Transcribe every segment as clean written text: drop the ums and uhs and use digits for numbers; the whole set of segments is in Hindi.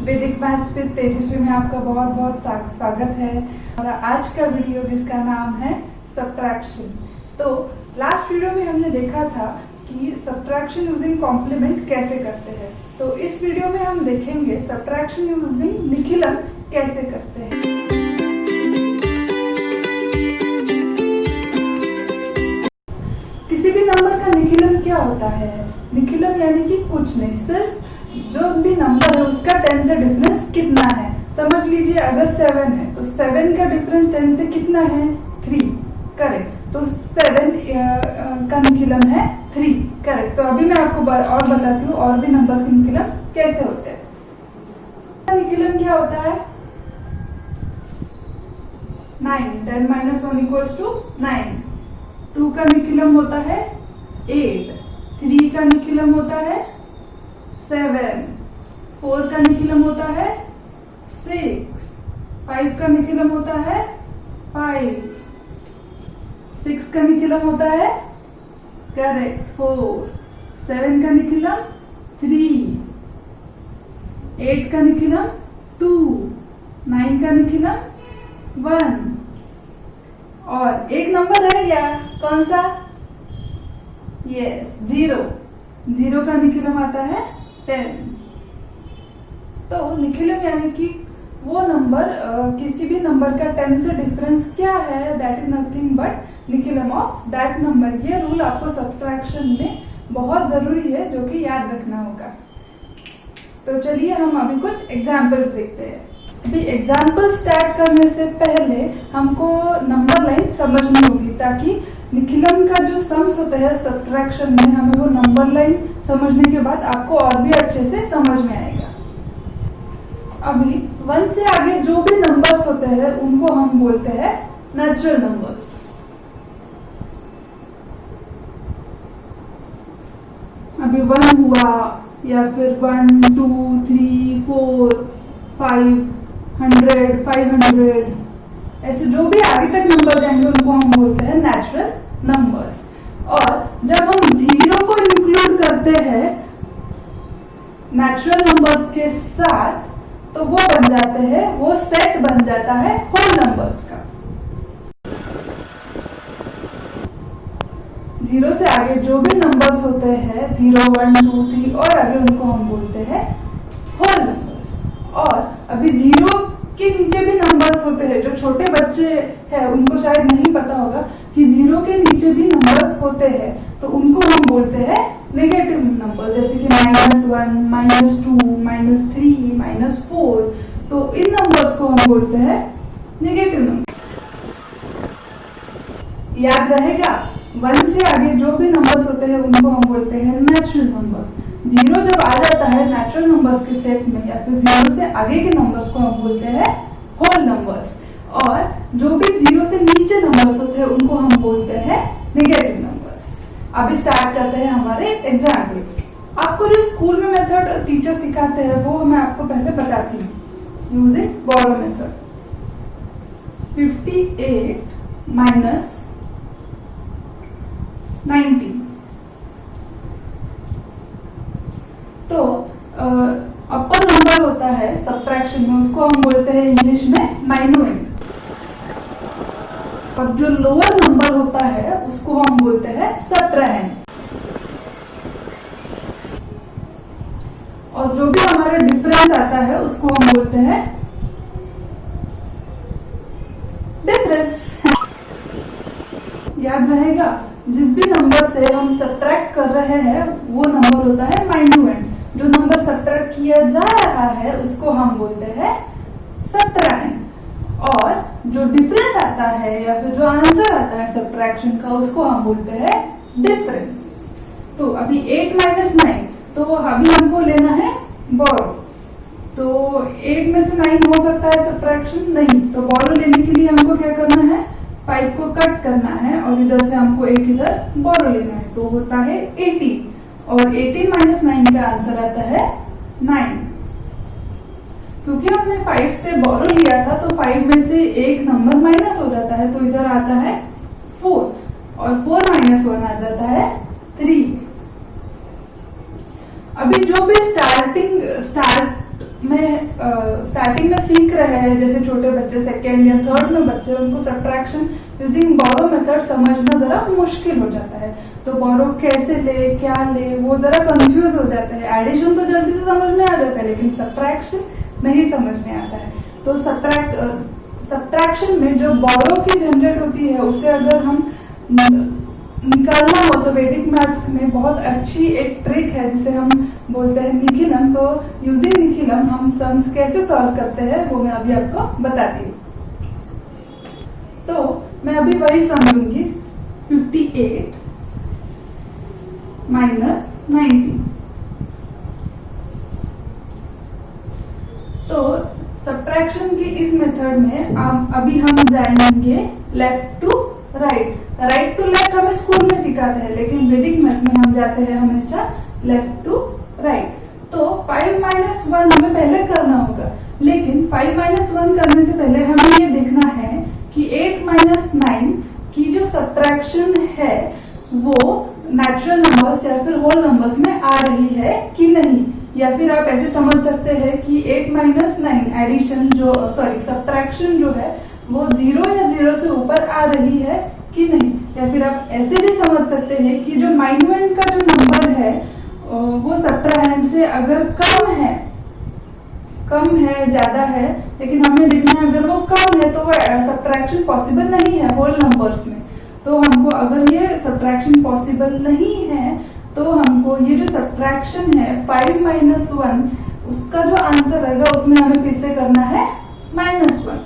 वैदिक मैथ्स विद तेजस्वी में आपका बहुत बहुत स्वागत है। और आज का वीडियो जिसका नाम है सब्ट्रैक्शन। तो लास्ट वीडियो में हमने देखा था कि सब्ट्रैक्शन यूजिंग कॉम्प्लीमेंट कैसे करते हैं। तो इस वीडियो में हम देखेंगे सब्ट्रैक्शन यूजिंग निखिलन कैसे करते हैं। किसी भी नंबर का निखिलन क्या होता है? निखिलन यानी कि कुछ नहीं, सिर्फ जो भी नंबर है उसका 10 से डिफरेंस कितना है। समझ लीजिए अगर 7 है तो 7 का डिफरेंस 10 से कितना है? 3। करेक्ट। तो 7 का निखिलन है 3। करेक्ट। तो अभी मैं आपको और बताती हूँ और भी नंबर्स के निखिलन कैसे होते हैं। निखिलन क्या होता है? 9। 10 - 1 = 9। 2 का निखिलन होता है 8। 3 का निखिलन होता है 7। 4 का निखिलन होता है 6। 5 का निखिलन होता है 5। 6 का निखिलन होता है करेक्ट 4। 7 का निखिलन 3। 8 का निखिलन 2। 9 का निखिलन 1। और एक नंबर रह गया, कौन सा? यस, 0। 0 का निखिलन आता है 10। तो निखिलन यानी कि वो नंबर किसी भी नंबर का 10 से डिफरेंस क्या है, that is nothing but Nikhilam of that number. ये रूल आपको सब्ट्रैक्शन में बहुत जरूरी है, जो कि याद रखना होगा। तो चलिए हम अभी कुछ एग्जाम्पल्स देखते हैं। अभी एग्जाम्पल स्टार्ट करने से पहले हमको नंबर लाइन समझनी होगी, ताकि निखिलन का जो सम्स होता है सब्ट्रैक्शन में, हमें वो नंबर लाइन समझने के बाद आपको और भी अच्छे से समझ में आएगा। अभी 1 से आगे जो भी नंबर्स होते हैं उनको हम बोलते हैं नेचुरल नंबर्स। अभी 1 हुआ या फिर 1, 2, 3, 4, 5, 100, 500, ऐसे जो भी आगे तक नंबर जाएंगे उनको हम बोलते हैं नेचुरल नंबर्स। और जब हम 0 को इंक्लूड करते हैं नेचुरल नंबर्स के साथ, तो वो बन जाते हैं, वो सेट बन जाता है होल नंबर्स का। 0 से आगे जो भी नंबर्स होते हैं 0, 1, 2, 3 और आगे, उनको हम बोलते हैं होल नंबर्स। और अभी 0 के नीचे भी नंबर्स होते हैं, जो छोटे बच्चे हैं उनको शायद नहीं पता होगा कि 0 के नीचे भी नंबर्स होते हैं, तो उनको हम बोलते हैं नेगेटिव नंबर, जैसे कि -1, -2, -3, -4। तो इन नंबर्स को हम बोलते हैं नेगेटिव नंबर। याद रहेगा, 1 से आगे जो भी नंबर्स होते हैं उनको हम बोलते हैं नेचुरल नंबर्स। 0 जब आ जाता है नेचुरल नंबर्स के सेट में, या फिर 0 से आगे के नंबर्स को हम बोलते हैं होल नंबर्स। और जो भी 0 से नीचे नंबर्स होते हैं उनको हम बोलते हैं नेगेटिव नंबर्स। अभी स्टार्ट करते हैं हमारे एग्जाम्पल्स। आपको जो स्कूल में मेथड टीचर सिखाते हैं वो मैं आपको पहले बताती हूँ, यूजिंग बोरो मेथड। 58 - 90। तो अपर नंबर होता है सब्ट्रैक्शन में, उसको हम बोलते हैं इंग्लिश में माइन्यूएंड। और जो लोअर नंबर होता है उसको हम बोलते हैं सब्ट्रैंड। और जो भी हमारा डिफरेंस आता है उसको हम बोलते हैं डिफरेंस। याद रहेगा, जिस भी नंबर से हम सब्ट्रैक्ट कर रहे हैं वो नंबर होता है माइन्यूएंड। जो नंबर सब्ट्रैक्ट किया जा रहा है उसको हम बोलते हैं सब्ट्रैंड। और जो डिफरेंस आता है या फिर जो आंसर आता है सब्ट्रैक्शन का, उसको हम बोलते हैं डिफरेंस। तो अभी 8 - 9, तो अभी हमको लेना है बोरो। तो 8 में से 9 हो सकता है सब्ट्रैक्शन? नहीं। तो बोरो लेने के लिए हमको क्या करना है? 5 को कट करना है और इधर से हमको एक इधर बोरो लेना है, तो होता है 18। और 18 - 9 का आंसर आता है 9। क्योंकि हमने 5 से बोरो लिया था, तो 5 में से एक नंबर माइनस हो जाता है, तो इधर आता है 4। और 4 - 1 आ जाता है 3। अभी जो भी स्टार्ट में स्टार्टिंग में सीख रहे हैं, जैसे छोटे बच्चे सेकेंड या थर्ड में बच्चे, उनको सब्ट्रैक्शन यूजिंग बोरो मेथड समझना जरा मुश्किल हो जाता है। तो बोरो कैसे ले, क्या ले, वो जरा कंफ्यूज हो जाता है। एडिशन तो जल्दी से समझ में आ जाता है, लेकिन सब्ट्रैक्शन नहीं समझ में आता है। तो सब्ट्रैक्शन में जो बोरो की झंझट होती है, उसे अगर हम निकालना हो तो वैदिक मैथ्स में बहुत अच्छी एक ट्रिक है जिसे हम बोलते हैं निखिलम। तो यूजिंग निखिलम हम सम्स कैसे सॉल्व करते हैं वो मैं अभी आपको बताती हूँ। तो मैं अभी वही सम लूंगी, 58 माइनस 19। तो सब्ट्रैक्शन की इस मेथड में अभी हम जाएंगे left to right. Right to left हमें स्कूल में सिखाते हैं, लेकिन वैदिक मैथ में हम जाते हैं हमेशा लेफ्ट टू राइट। तो 5 माइनस 1 हमें पहले करना होगा, लेकिन 5 माइनस 1 करने से पहले हमें ये देखना है कि 8 माइनस 9 की जो सब्ट्रैक्शन है वो नेचुरल नंबर्स या फिर होल नंबर्स में आ रही है कि नहीं। या फिर आप ऐसे समझ सकते हैं कि 8 माइनस 9 एडिशन सब्ट्रैक्शन जो है वो 0 या 0 से ऊपर आ रही है कि नहीं। या फिर आप ऐसे भी समझ सकते हैं कि जो माइन्यूएंड का जो नंबर है वो सब्ट्राहैंड से अगर कम है ज्यादा है, लेकिन हमें देखना है अगर वो कम है तो वो सब्ट्रैक्शन पॉसिबल नहीं है होल नंबर्स में। तो हमको अगर ये सब्ट्रैक्शन पॉसिबल नहीं है तो हमको ये जो सब्ट्रैक्शन है 5 माइनस 1 उसका जो आंसर रहेगा उसमें हमें फिर से करना है -1।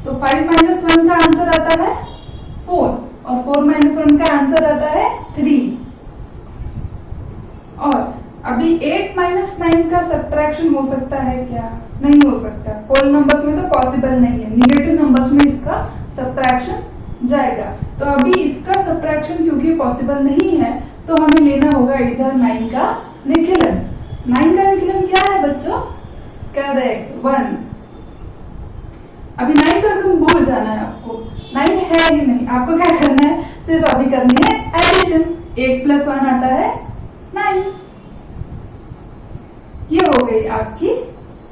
तो 5 माइनस 1 का आंसर आता है 4 और 4 माइनस 1 का आंसर आता है 3। और अभी 8 माइनस 9 का सब्ट्रैक्शन हो सकता है क्या? नहीं हो सकता। होल नंबर्स में तो पॉसिबल नहीं है, निगेटिव नंबर्स में इसका सब्ट्रैक्शन जाएगा। तो अभी इसका सब्ट्रैक्शन क्योंकि पॉसिबल नहीं है तो हमें लेना होगा इधर 9 का निखिलन। 9 का निखिलन क्या है बच्चों? करेक्ट 1। अभी 9 तो एकदम भूल जाना है आपको, 9 है ही नहीं। आपको क्या करना है, सिर्फ अभी करनी है एडिशन। 8 प्लस 1 आता है 9। ये हो गई आपकी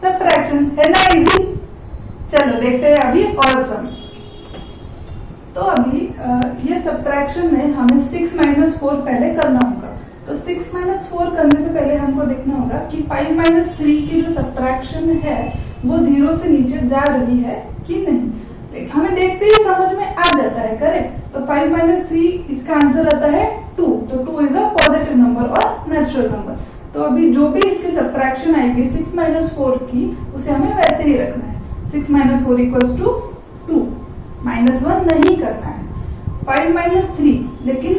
सब्ट्रैक्शन, है ना इजी। चलो देखते हैं अभी और सम्स। तो अभी ये सब्ट्रैक्शन में हमें 6 माइनस 4 पहले करना होगा। तो 6 माइनस 4 करने से पहले हमको देखना होगा कि 5 माइनस 3 की जो सब्ट्रैक्शन है वो 0 से नीचे जा रही है कि नहीं। हमें देखते ही समझ में आ जाता है, करेक्ट। तो 5 माइनस 3 इसका आंसर आता है 2। तो 2 इज अ पॉजिटिव नंबर और नेचुरल नंबर। तो अभी जो भी इसकी सब्ट्रैक्शन आएगी 6 माइनस 4 की, उसे हमें वैसे ही रखना है। 6 माइनस 4 इक्वल्स टू 2, -1 नहीं करना है। 5 माइनस 3, लेकिन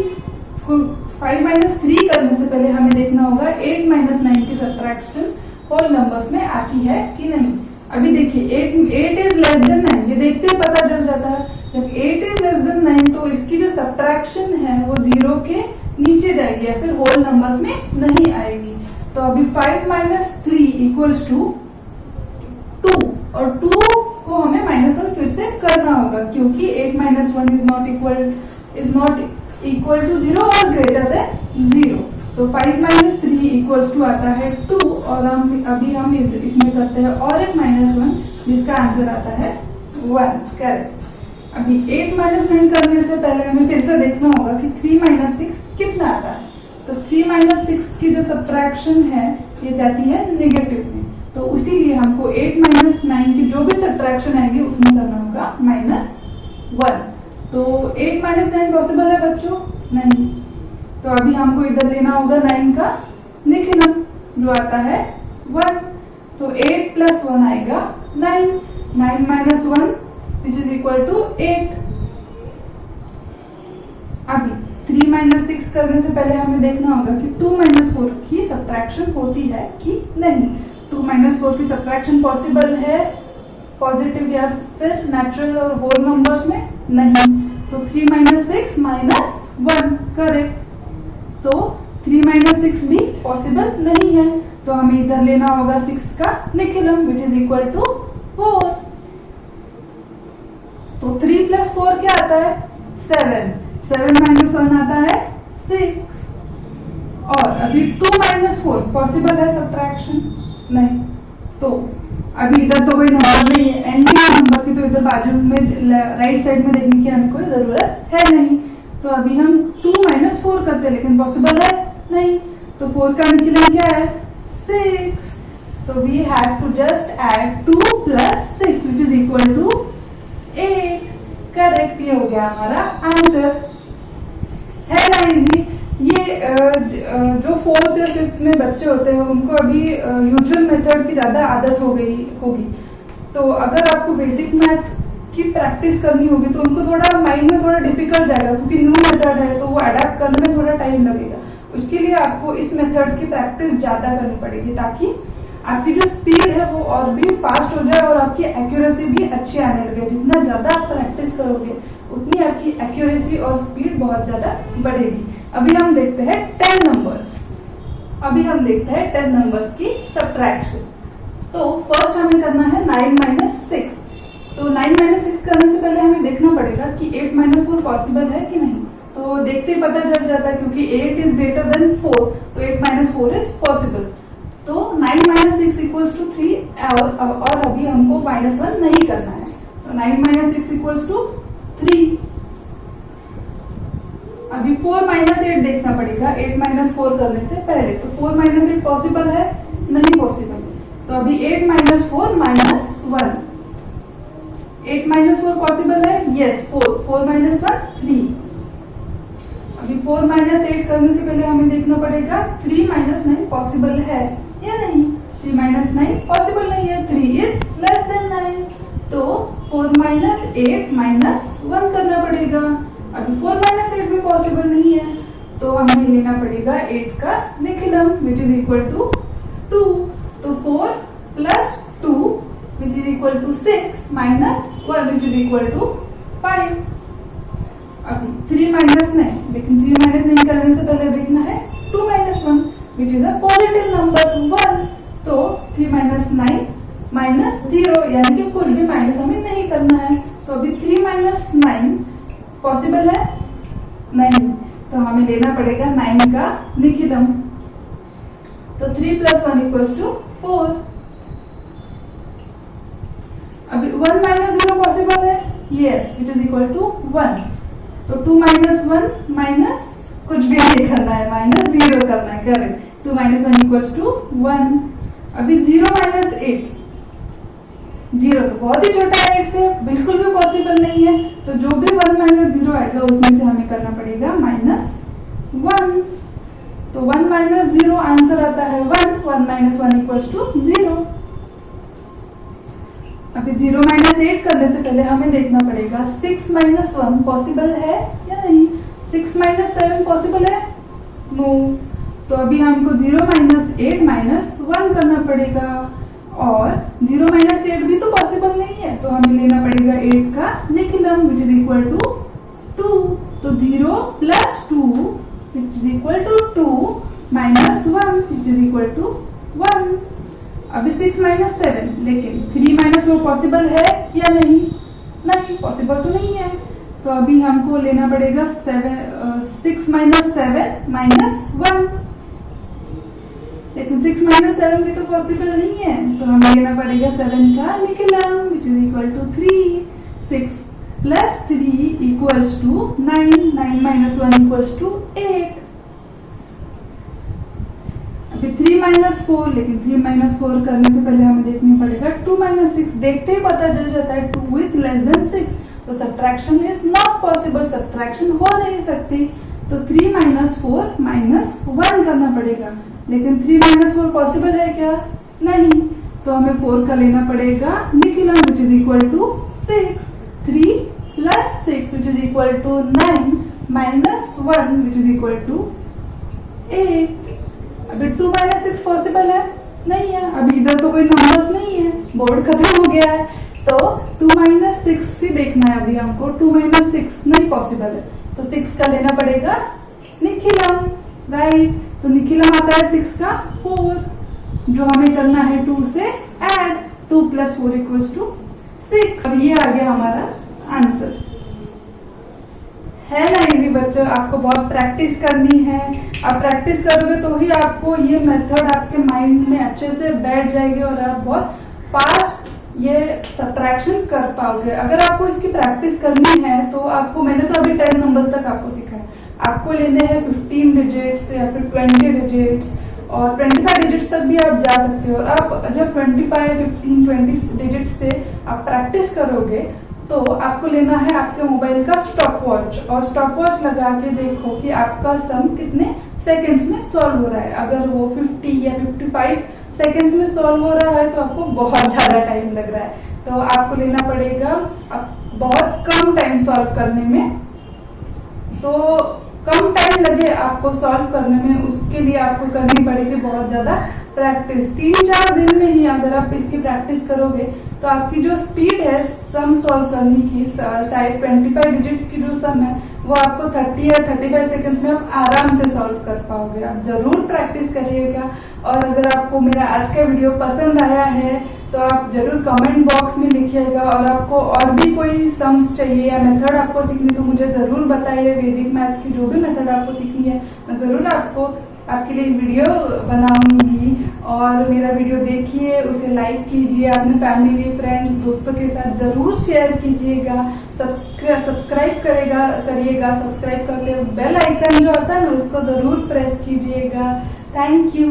5 माइनस 3 करने से पहले हमें देखना होगा 8 माइनस 9 की सब्ट्रैक्शन होल नंबर्स में आती है कि नहीं। अभी देखिए 8 इज लेस देन 9, ये देखते ही पता चल जाता है। जब 8 इज लेस देन 9 तो इसकी जो सब्ट्रैक्शन है वो 0 के नीचे जाएगी या फिर होल नंबर्स में नहीं आएगी। तो अभी 5 माइनस 3 इक्वल्स टू 2 और 2 को हमें -1 फिर से करना होगा क्योंकि 8 minus 1 is not equal to 0 और ग्रेटर देन 0। तो 5 माइनस 3 इक्वल्स टू आता है 2 और हम इसमें करते हैं और एक -1 जिसका आंसर आता है 1। करेक्ट। अभी 8 माइनस 9 करने से पहले हमें फिर से देखना होगा कि 3 माइनस 6 कितना आता है। तो 3 माइनस 6 की जो सब्ट्रैक्शन है ये जाती है नेगेटिव में। तो इसीलिए हमको 8 माइनस 9 की जो भी सब्ट्रैक्शन आएगी उसमें करना होगा -1। तो 8 माइनस 9 पॉसिबल है बच्चों? नहीं। तो अभी हमको इधर लेना होगा 9 का निखिलन जो आता है 1। तो 8 प्लस 1 आएगा 9। 9 minus 1 which is equal to 8। अभी 3 माइनस 6 करने से पहले हमें देखना होगा कि 2 माइनस 4 की सब्ट्रैक्शन होती है कि नहीं। 2 माइनस 4 की सब्ट्रैक्शन पॉसिबल है पॉजिटिव या फिर नेचुरल और होल नंबर्स में? नहीं। तो 3 माइनस 6 -1 करेक्ट। तो 3 माइनस 6 भी पॉसिबल नहीं है। तो हमें इधर लेना होगा 6 का निखिलम विच इज इक्वल टू 4। तो 3 प्लस 4 क्या आता है? 7। 7 माइनस 1 आता है 6। और अभी 2 माइनस 4 पॉसिबल है सब्ट्रैक्शन? नहीं। तो अभी इधर तो कोई नंबर नहीं है, एंडिंग नंबर की तो इधर बाजू में राइट साइड में देखने की हमें कोई जरूरत है नहीं। तो अभी हम 2 माइनस 4 करते हैं, लेकिन पॉसिबल है नहीं। तो 4 का निकलन क्या है? 6। तो we have to just add 2 plus 6 which is equal to 8। Correct, ये हो गया हमारा आंसर। है ना इजी? ये जो 4th या 5th में बच्चे होते हैं उनको अभी यूजुअल मेथड की ज्यादा आदत हो गई होगी। तो अगर आपको वैदिक मैथ्स की प्रैक्टिस करनी होगी तो उनको थोड़ा माइंड में थोड़ा डिफिकल्ट जाएगा, क्योंकि न्यू मेथड है तो वो अडेप्ट करने में थोड़ा टाइम लगेगा। उसके लिए आपको इस मेथड की प्रैक्टिस ज्यादा करनी पड़ेगी, ताकि आपकी जो स्पीड है वो और भी फास्ट हो जाए और आपकी एक्यूरेसी भी अच्छी आने लगे। जितना ज्यादा आप प्रैक्टिस करोगे उतनी आपकी एक्यूरेसी और स्पीड बहुत ज्यादा बढ़ेगी। अभी हम देखते हैं 10 नंबर्स। अभी हम देखते हैं 10 नंबर्स की सब्ट्रैक्शन। तो फर्स्ट हमें करना है 9 माइनस 6। तो 9 माइनस 6 करने से पहले हमें देखना पड़ेगा कि 8 माइनस 4 पॉसिबल है कि नहीं। तो देखते ही पता चल जाता है, क्योंकि 8 इज ग्रेटर देन 4, तो 8 माइनस 4 इज पॉसिबल। तो 9 माइनस 6 इक्वल्स टू 3 और अभी हमको -1 नहीं करना है। तो 9 माइनस 6 इक्वल्स टू 3। अभी 4 माइनस 8 देखना पड़ेगा 8 माइनस 4 करने से पहले। तो 4 माइनस 8 पॉसिबल है? नहीं पॉसिबल। तो अभी 8 माइनस 4 माइनस 1। 8 माइनस 4 पॉसिबल है? यस। 4 माइनस 1 3। अभी 4 माइनस 8 करने से पहले हमें देखना पड़ेगा 3 माइनस 9 पॉसिबल है या नहीं। 3 माइनस 9 पॉसिबल नहीं है, 3 इज लेस देन 9। तो 4 माइनस 8 माइनस 1 करना पड़ेगा। अभी 4 माइनस 8 भी पॉसिबल नहीं है, तो हमें लेना पड़ेगा 8 का निखिलम विच इज इक्वल टू 2। तो 4 plus 2 which is equal to 6 minus 1 which is equal to 5। अभी 3 माइनस 9, लेकिन 3 माइनस 9 करने से पहले देखना है 2 minus 1 which is a positive number 1। तो 3 माइनस 9 माइनस 0, यानी कि कुछ भी माइनस हमें नहीं करना है। तो अभी 3 माइनस 9 पॉसिबल है? नहीं। तो हमें लेना पड़ेगा 9 का निखिलम। तो 3 प्लस 1 इक्वल्स टू 4। अभी 1 माइनस 0 पॉसिबल है? Yes, which is equal to 1। तो 2 माइनस 1 माइनस कुछ भी नहीं करना है, माइनस 0 करना है। करेक्ट। 2 minus 1 equals to 1। अभी 0 माइनस 8, 0 तो बहुत ही छोटा है 8 से, बिल्कुल भी पॉसिबल नहीं है। तो जो भी 1 माइनस 0 आएगा उसमें से हमें करना पड़ेगा -1। तो 1 माइनस 0 आंसर आता है 1। 1 माइनस 1 इक्वल्स टू 0। अभी 0 माइनस 8 करने से पहले हमें देखना पड़ेगा 6 माइनस 1 पॉसिबल है या नहीं। 6 माइनस 7 पॉसिबल है? नो। तो अभी हमको 0 माइनस 8 माइनस 1 करना पड़ेगा, और 0 माइनस 8 भी तो पॉसिबल नहीं है। तो हमें लेना पड़ेगा 8 का निखिलम विच इज इक्वल टू 2। तो 0 plus 2 which is equal to 2 minus 1 which is equal to 1। अभी 6 माइनस 7, लेकिन 3 माइनस 4 पॉसिबल है या नहीं? नहीं, पॉसिबल तो नहीं है। तो अभी हमको लेना पड़ेगा 6 माइनस 7 माइनस 1, लेकिन 6 माइनस 7 भी तो पॉसिबल नहीं है। तो हमें लेना पड़ेगा 7 का निखिलम which is equal to 3। 6 plus 3 equals to 9। 9 minus 1 equals to 8। अभी 3 माइनस 4, लेकिन 3 माइनस 4 करने से पहले हमें देखना पड़ेगा 2 माइनस 6। देखते ही पता चल जाता है 2 इज लेस देन 6। तो subtraction is not possible, subtraction हो नहीं सकती। तो 3 माइनस 4 माइनस 1 करना पड़ेगा, लेकिन 3 माइनस 4 पॉसिबल है क्या? नहीं। तो हमें 4 का लेना पड़ेगा निखिलम which is equal to 6। 3 plus 6 which is equal to 9 minus 1 which is equal to 8। अभी 2 माइनस 6 पॉसिबल है? नहीं है। अभी इधर तो कोई नंबर्स नहीं है, बोर्ड खत्म हो गया है। तो 2 माइनस 6 ही देखना है अभी हमको। 2 माइनस 6 नहीं पॉसिबल है, तो 6 का लेना पड़ेगा निखिलम, राइट। तो निखिलम आता है 6 का 4, जो हमें करना है 2 से ऐड। 2 plus 4 equals to 6। और ये आ गया हमारा आंसर। है ना इजी बच्चों, आपको बहुत प्रैक्टिस करनी है। आप प्रैक्टिस करोगे तो ही आपको ये मेथड आपके माइंड में अच्छे से बैठ जाएगी और आप बहुत फास्ट ये सब्ट्रैक्शन कर पाओगे। अगर आपको इसकी प्रैक्टिस करनी है तो आपको, मैंने तो अभी 10 नंबर्स तक आपको सिखाया, आपको लेने हैं 15 डिजिट्स या फिर 20 डिजिट्स और 25 डिजिट्स तक भी आप जा सकते हो। और आप जब 25, 15, 20 डिजिट्स से आप प्रैक्टिस करोगे तो आपको लेना है आपके मोबाइल का स्टॉप वॉच और स्टॉप वॉच लगा के देखो कि आपका सम कितने सेकंड्स में सॉल्व हो रहा है। अगर वो 50 या 55 सेकंड्स में सॉल्व हो रहा है तो आपको बहुत ज्यादा टाइम लग रहा है, तो आपको लेना पड़ेगा बहुत कम टाइम सॉल्व करने में। तो कम टाइम लगे आपको सॉल्व करने में, उसके लिए आपको करनी पड़ेगी बहुत ज्यादा प्रैक्टिस। 3-4 दिन में ही अगर आप इसकी प्रैक्टिस करोगे तो आपकी जो स्पीड है सम सॉल्व करने की, शायद 25 डिजिट्स की जो सम है वो आपको 30 या 35 सेकंड्स में आप आराम से सॉल्व कर पाओगे। आप जरूर प्रैक्टिस करिएगा। और अगर आपको मेरा आज का वीडियो पसंद आया है तो आप जरूर कमेंट बॉक्स में लिखिएगा। और आपको और भी कोई सम्स चाहिए या मेथड आपको सीखनी तो मुझे जरूर बताइए। वैदिक मैथ्स की जो भी मेथड आपको सीखनी है मैं जरूर आपके लिए वीडियो बनाऊंगी। और मेरा वीडियो देखिए, उसे लाइक कीजिए, अपने फैमिली फ्रेंड्स दोस्तों के साथ जरूर शेयर कीजिएगा। सब्सक्राइब करिएगा। सब्सक्राइब करके बेल आइकन जो आता है ना उसको जरूर प्रेस कीजिएगा। Thank you.